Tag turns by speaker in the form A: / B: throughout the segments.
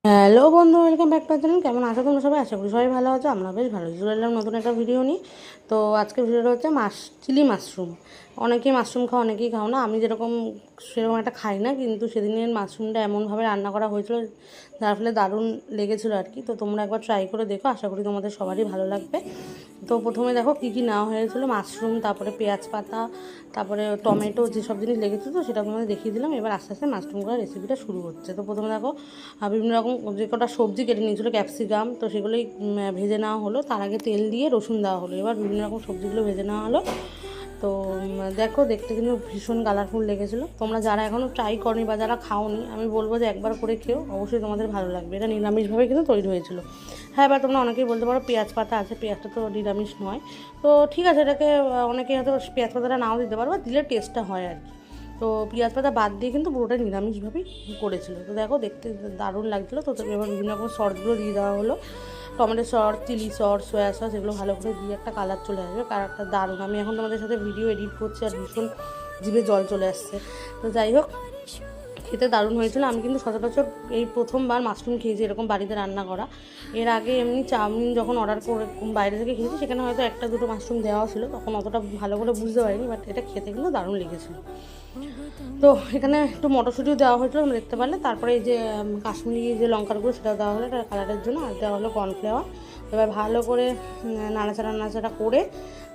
A: Hello বন্ধু, welcome back to channel. কেমন আছো তোমরা সবাই? আশা করি সবাই ভালো আছো। আমরা বেশ ভালো চলে এলাম নতুন একটা ভিডিও নিয়ে। তো আজকের ভিডিওটা হচ্ছে চিলি মাশরুম। অনেকেই মাশরুম খাও, অনেকেই খাও না। আমি সেরকম একটা খাই না, কিন্তু সেদিনের মাশরুমটা এমনভাবে রান্না করা হয়েছিল যার ফলে দারুণ লেগেছিলো আর কি। তো তোমরা একবার ট্রাই করে দেখো, আশা করি তোমাদের সবারই ভালো লাগবে। তো প্রথমে দেখো কী কী নেওয়া হয়েছিল: মাশরুম, তারপরে পেঁয়াজ পাতা, তারপরে টমেটো, যেসব জিনিস লেগেছিলো তো সেটা তোমাদের দেখিয়ে দিলাম। এবার আস্তে আস্তে মাশরুম করার রেসিপিটা শুরু হচ্ছে। তো প্রথমে দেখো বিভিন্ন রকম যে কটা সবজি কেটে নিয়েছিলো, ক্যাপসিকাম, তো সেগুলোই ভেজে নেওয়া হলো। তার আগে তেল দিয়ে রসুন দেওয়া হলো। এবার বিভিন্ন রকম সবজিগুলো ভেজে নেওয়া হলো। তো দেখো দেখতে কিন্তু ভীষণ কালারফুল লেগেছিলো। তোমরা যারা এখনও ট্রাই করনি বা যারা খাওনি, আমি বলবো যে একবার করে খেও, অবশ্যই তোমাদের ভালো লাগবে। এটা নিরামিষভাবে কিন্তু তৈরি হয়েছিল। হ্যাঁ, এবার তোমরা অনেকেই বলতে পারো পেঁয়াজ পাতা আছে, পেঁয়াজটা তো নিরামিষ নয়। তো ঠিক আছে, এটাকে অনেকে হয়তো পেঁয়াজ পাতাটা নাও দিতে পারো, বা দিলে টেস্টটা হয় আর কি। তো পেঁয়াজ পাতা বাদ দিয়ে কিন্তু পুরোটা নিরামিষভাবেই করেছিল। তো দেখো দেখতে দারুণ লাগছিলো। তো এবার বিভিন্ন রকম সসগুলো দিয়ে দেওয়া হলো, tomato sauce, chilli sauce, soya sauce, এগুলো ভালো করে দিয়ে একটা কালার চলে আসবে। কালারটা দারুণ। আমি এখন তোমাদের সাথে ভিডিও এডিট করছি আর ভীষণ জিভে জল চলে আসছে। তো যাই হোক, খেতে দারুণ হয়েছিল। আমি কিন্তু সচরাচর এই প্রথমবার মাশরুম খেয়েছি এরকম বাড়িতে রান্না করা। এর আগে এমনি চাউমিন যখন অর্ডার করে বাইরে থেকে খেয়েছি, সেখানে হয়তো একটা দুটো মাশরুম দেওয়া ছিল, তখন অতটা ভালো করে বুঝতে পারিনি, বাট এটা খেতে কিন্তু দারুণ লেগেছিল। তো এখানে একটু মটরশুঁটিও দেওয়া হয়েছিল, তোমরা দেখতে পারলে। তারপরে এই যে কাশ্মীরি যে লঙ্কার গুঁড়ো, সেটা দেওয়া হলো এটা কালারের জন্য, আর দেওয়া হলো কর্নফ্লাওয়ার। এবার ভালো করে নাড়াচাড়া করে,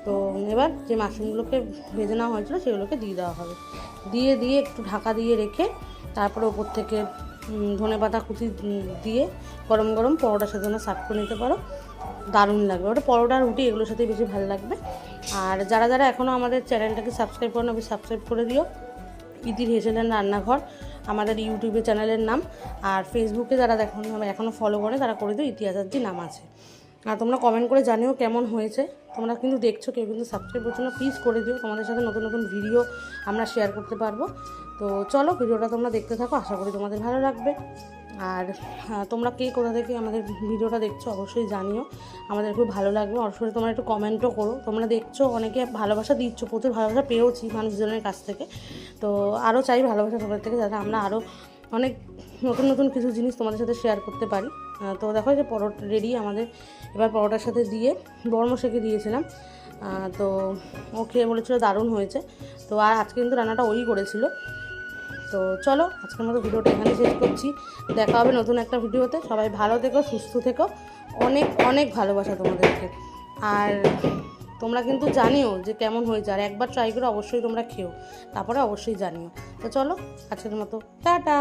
A: তো এবার যে মাশরুমগুলোকে ভেজে নেওয়া হয়েছিল সেগুলোকে দিয়ে দেওয়া হবে। দিয়ে একটু ঢাকা দিয়ে রেখে, তারপরে ওপর থেকে ধনেপাতা কুচি দিয়ে গরম গরম পরোটার সাথে তোমরা সার্ভ করে নিতে পারো। দারুণ লাগবে। ওটা পরোটা রুটি এগুলোর সাথে বেশি ভালো লাগবে। আর যারা যারা এখনও আমাদের চ্যানেলটাকে সাবস্ক্রাইব করো না, সাবস্ক্রাইব করে দিও। ইতির হেসেলেন রান্নাঘর আমাদের ইউটিউবে চ্যানেলের নাম। আর ফেসবুকে যারা এখনও ফলো করে তারা করে দিও, ইতিহাসার্জি নাম আছে। আর তোমরা কমেন্ট করে জানিও কেমন হয়েছে। তোমরা কিন্তু দেখছো, কেউ কিন্তু সাবস্ক্রাইব করছো না, প্লিজ করে দিও। তোমাদের সাথে নতুন নতুন ভিডিও আমরা শেয়ার করতে পারবো। তো চলো, ভিডিওটা তোমরা দেখতে থাকো, আশা করি তোমাদের ভালো লাগবে। আর তোমরা কে কোথা থেকে আমাদের ভিডিওটা দেখছো অবশ্যই জানিও, আমাদের খুব ভালো লাগবে। অবশ্যই তোমরা একটু কমেন্টও করো। তোমরা দেখছো, অনেকে ভালোবাসা দিচ্ছ, প্রচুর ভালোবাসা পেয়েওছি মানুষজনের কাছ থেকে। তো আরও চাই ভালোবাসা তোমাদের থেকে, যাতে আমরা আরও অনেক নতুন নতুন কিছু জিনিস তোমাদের সাথে শেয়ার করতে পারি। তো দেখো যে পরোটা রেডি আমাদের। এবার পরোটার সাথে দিয়ে বড়মশাইকে দিয়েছিলাম। তো ও খেয়ে বলেছিল দারুণ হয়েছে। তো আর আজকে কিন্তু রান্নাটা ওই করেছিল। তো চলো, আজকের মতো ভিডিওটা এখানে শেষ করছি। দেখা হবে নতুন একটা ভিডিওতে। সবাই ভালো থেকো, সুস্থ থেকো। অনেক অনেক ভালোবাসা তোমাদেরকে। আর তোমরা কিন্তু জানিও যে কেমন হয়েছে, আর একবার ট্রাই করে অবশ্যই তোমরা খেও, তারপরে অবশ্যই জানিও। তো চলো, আজকের মতো টাটা।